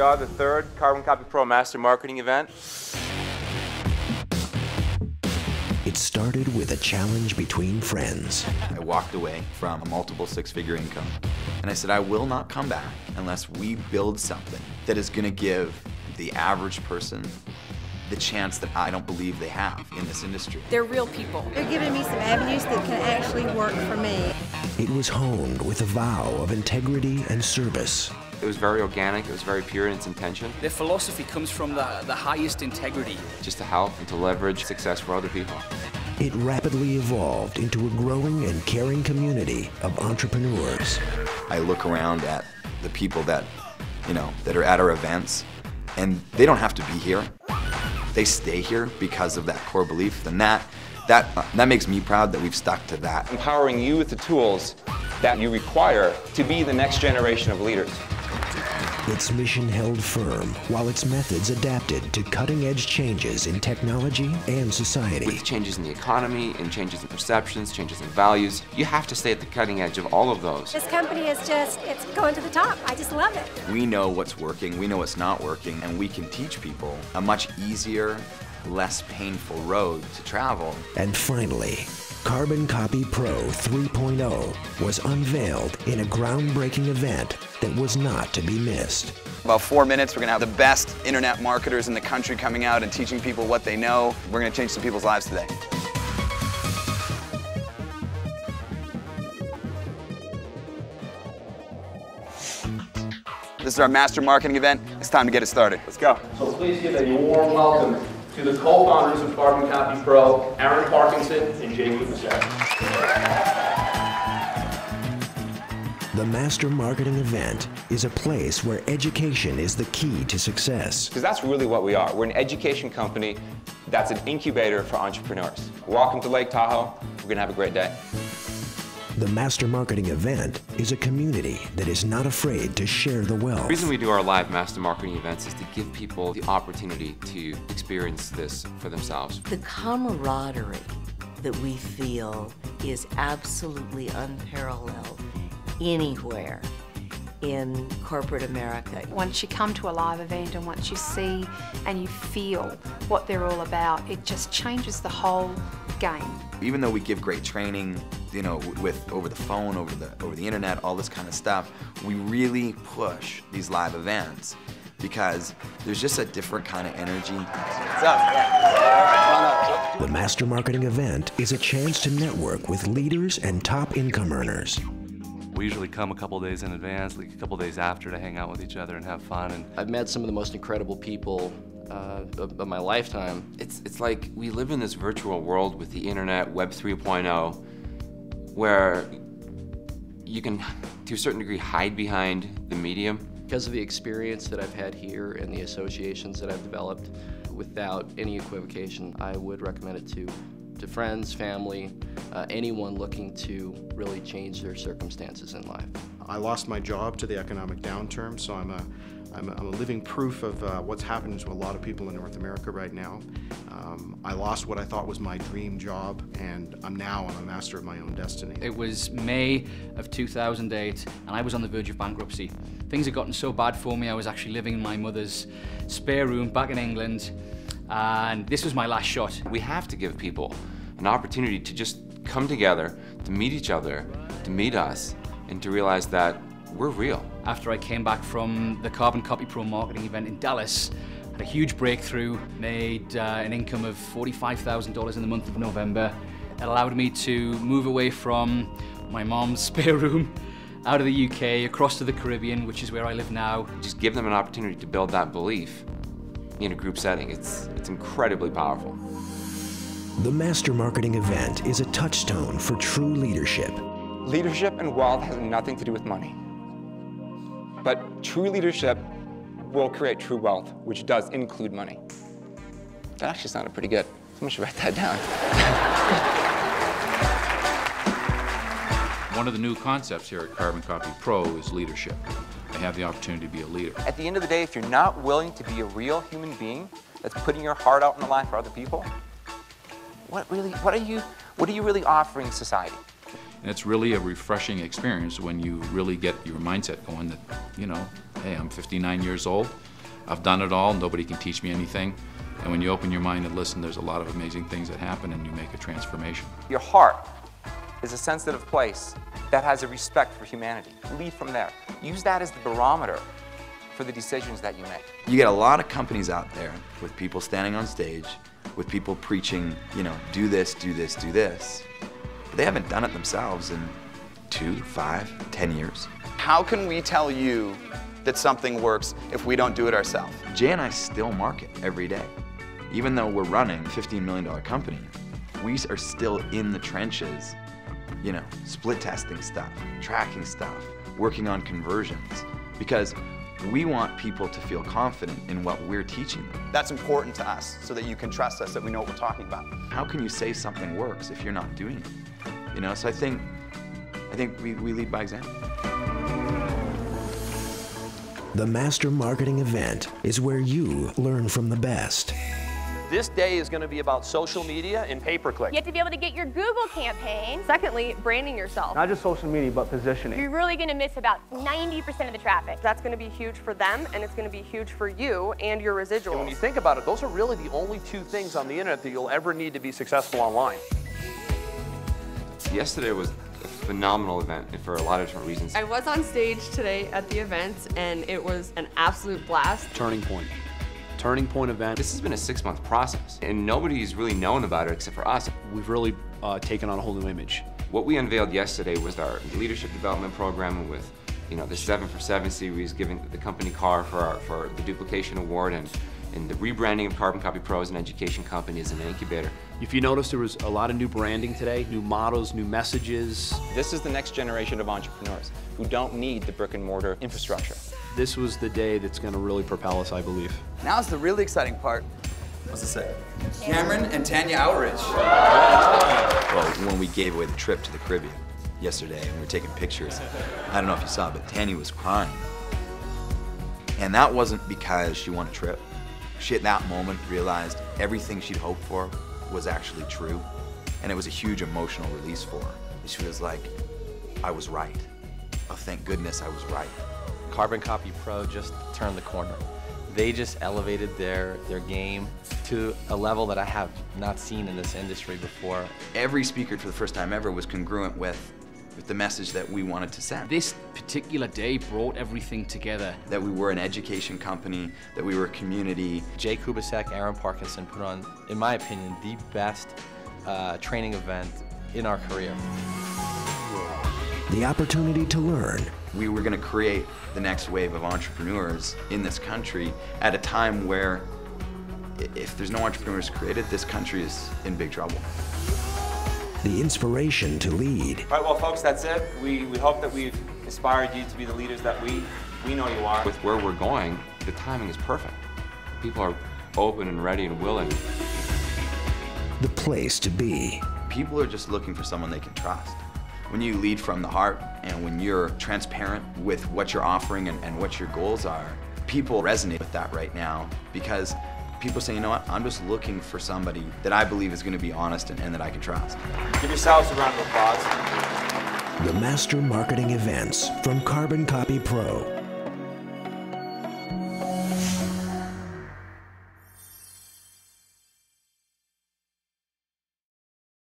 are, the third CarbonCopyPRO Master Marketing event. It started with a challenge between friends. I walked away from a multiple six-figure income, and I said, I will not come back unless we build something that is going to give the average person the chance that I don't believe they have in this industry. They're real people. They're giving me some avenues that can actually work for me. It was honed with a vow of integrity and service. It was very organic, it was very pure in its intention. Their philosophy comes from the highest integrity. Just to help and to leverage success for other people. It rapidly evolved into a growing and caring community of entrepreneurs. I look around at the people that, that are at our events, and they don't have to be here. They stay here because of that core belief, and that makes me proud that we've stuck to that. Empowering you with the tools that you require to be the next generation of leaders. Its mission held firm, while its methods adapted to cutting-edge changes in technology and society. With changes in the economy, and changes in perceptions, changes in values, you have to stay at the cutting edge of all of those. This company is it's going to the top. I just love it. We know what's working, we know what's not working, and we can teach people a much easier, less painful road to travel. And finally, CarbonCopyPRO 3.0 was unveiled in a groundbreaking event that was not to be missed. About 4 minutes, we're going to have the best internet marketers in the country coming out and teaching people what they know. We're going to change some people's lives today. This is our master marketing event. It's time to get it started. Let's go. So please give a warm welcome to the co-founders of CarbonCopyPRO, Aaron Parkinson and Jay Kubassek. The Master Marketing Event is a place where education is the key to success. Because that's really what we are. We're an education company that's an incubator for entrepreneurs. Welcome to Lake Tahoe. We're going to have a great day. The Master Marketing Event is a community that is not afraid to share the wealth. The reason we do our live Master Marketing events is to give people the opportunity to experience this for themselves. The camaraderie that we feel is absolutely unparalleled anywhere in corporate America. Once you come to a live event and once you see and you feel what they're all about, it just changes the whole game. Even though we give great training, with over the phone, over the internet, all this kind of stuff, we really push these live events because there's just a different kind of energy. What's up? The Master Marketing Event is a chance to network with leaders and top income earners. We usually come a couple days in advance, like a couple days after, to hang out with each other and have fun. And I've met some of the most incredible people of my lifetime. It's like we live in this virtual world with the internet, Web 3.0, where you can, to a certain degree, hide behind the medium. Because of the experience that I've had here and the associations that I've developed, without any equivocation, I would recommend it to friends, family, anyone looking to really change their circumstances in life. I lost my job to the economic downturn, so I'm a living proof of what's happening to a lot of people in North America right now. I lost what I thought was my dream job, and I'm a master of my own destiny. It was May of 2008, and I was on the verge of bankruptcy. Things had gotten so bad for me, I was actually living in my mother's spare room back in England, and this was my last shot. We have to give people an opportunity to just come together, to meet each other, to meet us, and to realize that we're real. After I came back from the CarbonCopyPRO marketing event in Dallas, had a huge breakthrough, made an income of $45,000 in the month of November. It allowed me to move away from my mom's spare room, out of the UK, across to the Caribbean, which is where I live now. Just give them an opportunity to build that belief in a group setting. It's incredibly powerful. The Master Marketing Event is a touchstone for true leadership. Leadership and wealth has nothing to do with money. But true leadership will create true wealth, which does include money. That actually sounded pretty good. Someone should write that down. One of the new concepts here at CarbonCopyPRO is leadership. I have the opportunity to be a leader. At the end of the day, if you're not willing to be a real human being that's putting your heart out in the line for other people, what are you really offering society? And it's really a refreshing experience when you really get your mindset going that, hey, I'm 59 years old, I've done it all, nobody can teach me anything. And when you open your mind and listen, there's a lot of amazing things that happen and you make a transformation. Your heart is a sensitive place that has a respect for humanity. Lead from there. Use that as the barometer for the decisions that you make. You get a lot of companies out there with people standing on stage, with people preaching, you know, do this, do this, do this. But they haven't done it themselves in 2, 5, 10 years. How can we tell you that something works if we don't do it ourselves? Jay and I still market every day. Even though we're running a $15 million company, we are still in the trenches, you know, split testing stuff, tracking stuff, working on conversions, because we want people to feel confident in what we're teaching them. That's important to us so that you can trust us, that we know what we're talking about. How can you say something works if you're not doing it? You know, so I think we lead by example. The Master Marketing event is where you learn from the best. This day is going to be about social media and pay-per-click. You have to be able to get your Google campaign. Secondly, branding yourself. Not just social media, but positioning. You're really going to miss about 90% of the traffic. That's going to be huge for them, and it's going to be huge for you and your residuals. And when you think about it, those are really the only two things on the internet that you'll ever need to be successful online. Yesterday was a phenomenal event for a lot of different reasons. I was on stage today at the event, and it was an absolute blast. Turning point event. This has been a 6-month process, and nobody's really known about it except for us. We've really taken on a whole new image. What we unveiled yesterday was our leadership development program with, you know, the 7 for 7 series, giving the company car for the duplication award, and the rebranding of CarbonCopyPRO as an education company as an incubator. If you notice, there was a lot of new branding today, new mottos, new messages. This is the next generation of entrepreneurs who don't need the brick and mortar infrastructure. This was the day that's going to really propel us, I believe. Now's the really exciting part. What's it say? Cameron and Tanya Outridge. Well, when we gave away the trip to the Caribbean yesterday and we were taking pictures, I don't know if you saw, but Tanya was crying. And that wasn't because she won a trip. She, at that moment, realized everything she'd hoped for was actually true. And it was a huge emotional release for her. She was like, I was right. Oh, thank goodness I was right. CarbonCopyPRO just turned the corner. They just elevated their game to a level that I have not seen in this industry before. Every speaker for the first time ever was congruent with the message that we wanted to send. This particular day brought everything together. That we were an education company, that we were a community. Jay Kubassek, Aaron Parkinson put on, in my opinion, the best training event in our career. The opportunity to learn. We were going to create the next wave of entrepreneurs in this country at a time where if there's no entrepreneurs created, this country is in big trouble. The inspiration to lead. All right, well, folks, that's it. We hope that we've inspired you to be the leaders that we know you are. With where we're going, the timing is perfect. People are open and ready and willing. The place to be. People are just looking for someone they can trust. When you lead from the heart and when you're transparent with what you're offering and what your goals are, people resonate with that right now because people say, you know what, I'm just looking for somebody that I believe is going to be honest and that I can trust. Give yourselves a round of applause. The Master Marketing Events from CarbonCopyPRO.